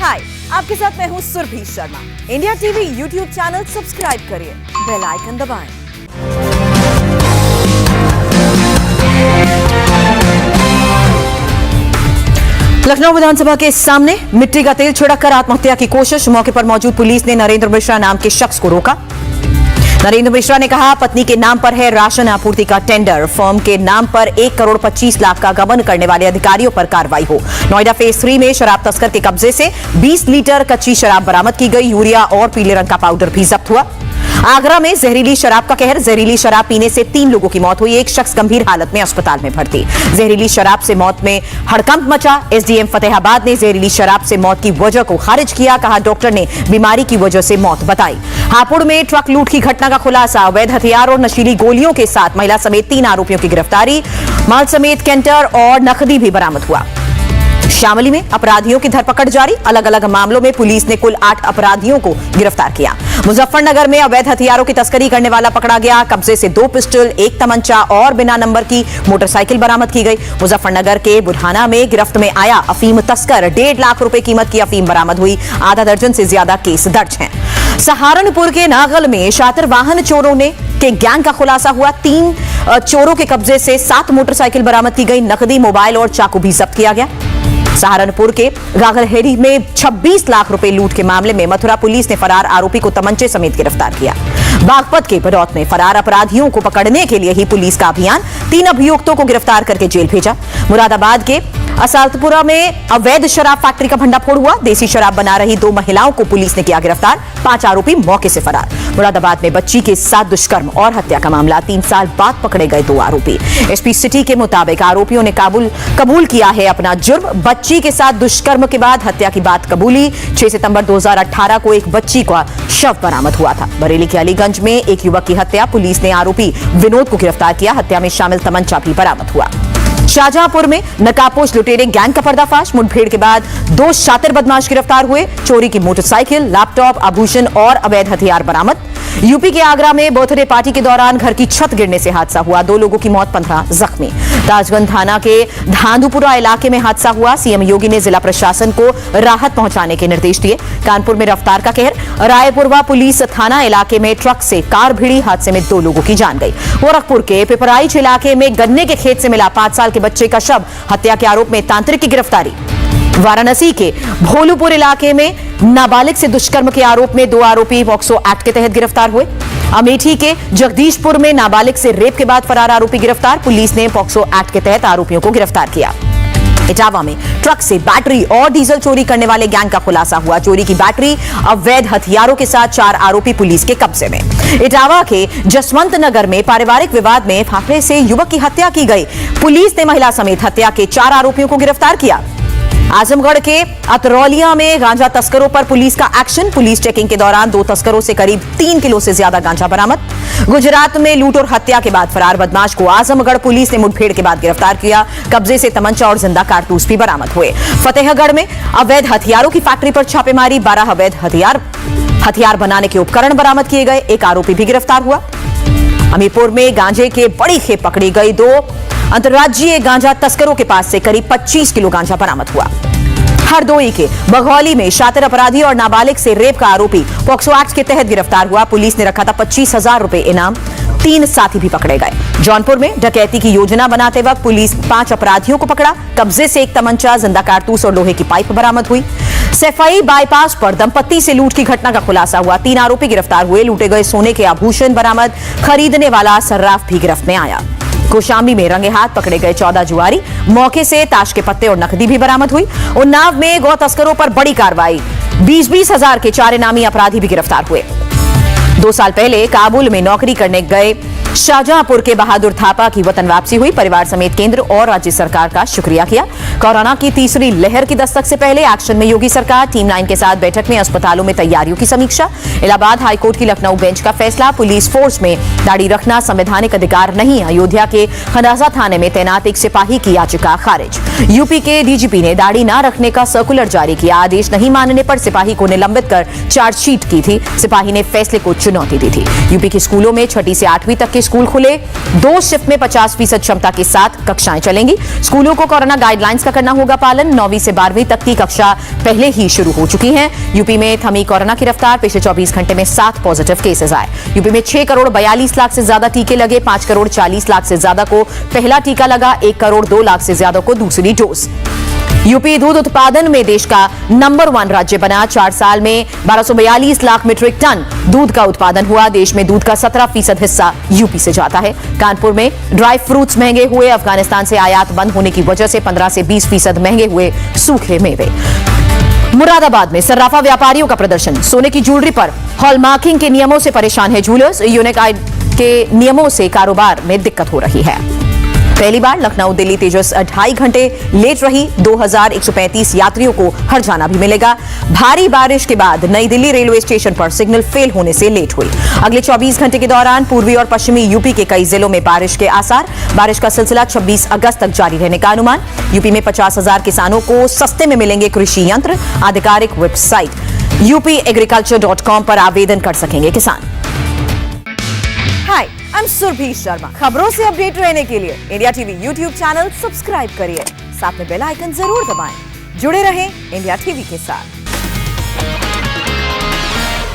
हाय, आपके साथ मैं हूं Surabhi Sharma. India TV YouTube channel subscribe करिए, बेल आइकन दबाएं। लखनऊ विधानसभा के सामने मिट्टी का तेल छिड़ककर आत्महत्या की कोशिश। मौके पर मौजूद पुलिस ने नरेंद्र मिश्रा नाम के शख्स को रोका। नरेंद्र मिश्रा ने कहा, पत्नी के नाम पर है राशन आपूर्ति का टेंडर। फर्म के नाम पर 1 करोड़ 25 लाख का गबन करने वाले अधिकारियों पर कार्रवाई हो। नोएडा फेज 3 में शराब तस्कर के कब्जे से 20 लीटर कच्ची शराब बरामद की गई। यूरिया और पीले रंग का पाउडर भी जब्त हुआ। आगरा में जहरीली शराब का कहर। जहरीली शराब पीने से 3 लोगों की मौत हुई। एक शख्स गंभीर हालत में अस्पताल में भर्ती। जहरीली शराब से मौत में हड़कंप मचा। एसडीएम फतेहाबाद ने जहरीली शराब से मौत की वजह को खारिज किया। कहा, डॉक्टर ने बीमारी की वजह से मौत बताई। हापुड़ में ट्रक लूट की घटना का खुलासा। अवैध हथियार और नशीली गोलियों के साथ महिला समेत 3 आरोपियों की गिरफ्तारी। माल समेत कैंटर और नकदी भी बरामद हुआ। शामली में अपराधियों की धरपकड़ जारी। अलग अलग मामलों में पुलिस ने कुल 8 अपराधियों को गिरफ्तार किया। मुजफ्फरनगर में अवैध हथियारों की तस्करी करने वाला पकड़ा गया। कब्जे से 2 पिस्टल, 1 तमंचा और बिना नंबर की मोटरसाइकिल बरामद की गई। मुजफ्फरनगर के बुरहाना में गिरफ्त में आया अफीम तस्कर। 1.5 लाख रुपए कीमत की अफीम बरामद हुई। आधा दर्जन से ज्यादा केस दर्ज हैं। सहारनपुर के नागल में शातिर वाहन चोरों के गैंग का खुलासा हुआ। 3 चोरों के कब्जे से 7 मोटरसाइकिल बरामद की गई। नकदी, मोबाइल और चाकू भी जब्त किया गया। सहारनपुर के गागलहेड़ी में 26 लाख रुपए लूट के मामले में मथुरा पुलिस ने फरार आरोपी को तमंचे समेत गिरफ्तार किया। बागपत के बड़ौत में फरार अपराधियों को पकड़ने के लिए ही पुलिस का अभियान। 3 अभियुक्तों को गिरफ्तार करके जेल भेजा। मुरादाबाद के असालतपुरा में अवैध शराब फैक्ट्री का भंडाफोड़ हुआ। देसी शराब बना रही 2 महिलाओं को पुलिस ने किया गिरफ्तार। 5 आरोपी मौके से फरार। मुरादाबाद में बच्ची के साथ दुष्कर्म और हत्या का मामला। 3 साल बाद पकड़े गए 2 आरोपी। एसपी सिटी के मुताबिक आरोपियों ने कबूल किया है अपना जुर्म। बच्ची के साथ दुष्कर्म के बाद हत्या की बात कबूली। 6 सितंबर 2018 को एक बच्ची का शव बरामद हुआ था। बरेली के अलीगंज में एक युवक की हत्या। पुलिस ने आरोपी विनोद को गिरफ्तार किया। हत्या में शामिल तमंचा भी बरामद हुआ। शाहजहांपुर में नकाबपोश लुटेरे गैंग का पर्दाफाश। मुठभेड़ के बाद 2 शातिर बदमाश गिरफ्तार हुए। चोरी की मोटरसाइकिल, लैपटॉप, आभूषण और अवैध हथियार बरामद। यूपी के आगरा में बर्थडे पार्टी के दौरान घर की छत गिरने से हादसा हुआ। 2 लोगों की मौत, 15 जख्मी। ताजगंज थाना के धांधुपुरा इलाके में हादसा हुआ। सीएम योगी ने जिला प्रशासन को राहत पहुंचाने के निर्देश दिए। कानपुर में रफ्तार का कहर। रायपुरवा पुलिस थाना इलाके में ट्रक से कार भिड़ी। हादसे में 2 लोगों की जान गई। गोरखपुर के पिपराइच इलाके में गन्ने के खेत से मिला 5 साल के बच्चे का शव। हत्या के आरोप में तांत्रिक की गिरफ्तारी। वाराणसी के भोलूपुर इलाके में नाबालिग से दुष्कर्म के आरोप में 2 आरोपी पॉक्सो एक्ट के तहत गिरफ्तार हुए। अमेठी के जगदीशपुर में नाबालिग से रेप के बाद फरार आरोपी गिरफ्तार। पुलिस ने पॉक्सो एक्ट के तहत आरोपियों को गिरफ्तार किया। इटावा में ट्रक से बैटरी और डीजल चोरी करने वाले गैंग का खुलासा हुआ। चोरी की बैटरी, अवैध हथियारों के साथ 4 आरोपी पुलिस के कब्जे में। इटावा के जसवंत नगर में पारिवारिक विवाद में फाफड़े से युवक की हत्या की गई। पुलिस ने महिला समेत हत्या के 4 आरोपियों को गिरफ्तार किया। आजमगढ़ के अतरौलिया में गांजा तस्करों पर पुलिस का एक्शन। पुलिस चेकिंग के दौरान 2 तस्करों से करीब 3 किलो से ज्यादा गांजा बरामद। गुजरात में लूट और हत्या के बाद फरार बदमाश को आजमगढ़ पुलिस ने मुठभेड़ के बाद गिरफ्तार किया। कब्जे से तमंचा और जिंदा कारतूस भी बरामद हुए। फतेहगढ़ में अवैध हथियारों की फैक्ट्री पर छापेमारी। 12 अवैध हथियार बनाने के उपकरण बरामद किए गए। 1 आरोपी भी गिरफ्तार हुआ। हमीरपुर में गांजे के बड़ी खेप पकड़ी गई। 2 अंतर्राज्यीय गांजा तस्करों के पास से करीब 25 किलो गांजा बरामद हुआ। हरदोई के बघौली में शातिर अपराधी और नाबालिग से रेप का आरोपी पॉक्सो एक्ट के तहत गिरफ्तार हुआ। पुलिस ने रखा था 25,000 रुपए इनाम। 3 साथी भी पकड़े गए। जौनपुर में डकैती की योजना बनाते वक्त पुलिस 5 अपराधियों को पकड़ा। कब्जे से 1 तमंचा, जिंदा कारतूस और लोहे की पाइप बरामद हुई। सैफई बाईपास पर दंपत्ति से लूट की घटना का खुलासा हुआ। 3 आरोपी गिरफ्तार हुए। लूटे गए सोने के आभूषण बरामद। खरीदने वाला सर्राफ भी गिरफ्त में आया। कौशाम्बी में रंगे हाथ पकड़े गए 14 जुआरी। मौके से ताश के पत्ते और नकदी भी बरामद हुई। उन्नाव में गौ तस्करों पर बड़ी कार्रवाई। 20-20 हजार के 4 इनामी अपराधी भी गिरफ्तार हुए। 2 साल पहले काबुल में नौकरी करने गए शाहजहांपुर के बहादुर थापा की वतन वापसी हुई। परिवार समेत केंद्र और राज्य सरकार का शुक्रिया किया। कोरोना की तीसरी लहर की दस्तक से पहले एक्शन में योगी सरकार। टीम 9 के साथ बैठक में अस्पतालों में तैयारियों की समीक्षा। इलाहाबाद हाईकोर्ट की लखनऊ बेंच का फैसला। पुलिस फोर्स में दाढ़ी रखना संवैधानिक अधिकार नहीं। अयोध्या के खंडासा थाने में तैनात एक सिपाही की याचिका खारिज। यूपी के डीजीपी ने दाढ़ी न रखने का सर्कुलर जारी किया। आदेश नहीं मानने पर सिपाही को निलंबित कर चार्जशीट की थी। सिपाही ने फैसले को चुनौती दी थी। यूपी के स्कूलों में 6ठी से 8वीं तक के स्कूल खुले, 2 शिफ्ट में 50% क्षमता के साथ कक्षाएं चलेंगी। स्कूलों को कोरोना गाइडलाइंस का करना होगा पालन। 9वीं से 12वीं तक की कक्षा पहले ही शुरू हो चुकी हैं। यूपी में थमी कोरोना की रफ्तार, पिछले 24 घंटे में 7 पॉजिटिव केसेस आए। यूपी में 6 करोड़ 42 लाख से ज्यादा टीके लगे, 5 करोड़ 40 लाख से ज्यादा को पहला टीका लगा, 1 करोड़ 2 लाख से ज्यादा को दूसरी डोज। यूपी दूध उत्पादन में देश का नंबर 1 राज्य बना। 4 साल में 1242 लाख मीट्रिक टन दूध का उत्पादन हुआ। देश में दूध का 17% हिस्सा यूपी से जाता है। कानपुर में ड्राई फ्रूट्स महंगे हुए। अफगानिस्तान से आयात बंद होने की वजह से 15 से 20% महंगे हुए सूखे मेवे। मुरादाबाद में सर्राफा व्यापारियों का प्रदर्शन। सोने की ज्वेलरी पर हॉलमार्किंग के नियमों से परेशान है ज्वेलर्स। यूनिक आईडी के नियमों से कारोबार में दिक्कत हो रही है। पहली बार लखनऊ दिल्ली तेजस 2.5 घंटे लेट रही। 2135 यात्रियों को हर्जाना भी मिलेगा। भारी बारिश के बाद नई दिल्ली रेलवे स्टेशन पर सिग्नल फेल होने से लेट हुई। अगले 24 घंटे के दौरान पूर्वी और पश्चिमी यूपी के कई जिलों में बारिश के आसार। बारिश का सिलसिला 26 अगस्त तक जारी रहने का अनुमान। यूपी में 50,000 किसानों को सस्ते में मिलेंगे कृषि यंत्र। आधिकारिक वेबसाइट upagriculture.com पर आवेदन कर सकेंगे किसान। हाय, आई एम सुरभि शर्मा। खबरों से अपडेट रहने के लिए India TV YouTube channel subscribe करिए, साथ में बेल आइकन जरूर दबाएं। जुड़े रहें इंडिया टीवी के साथ।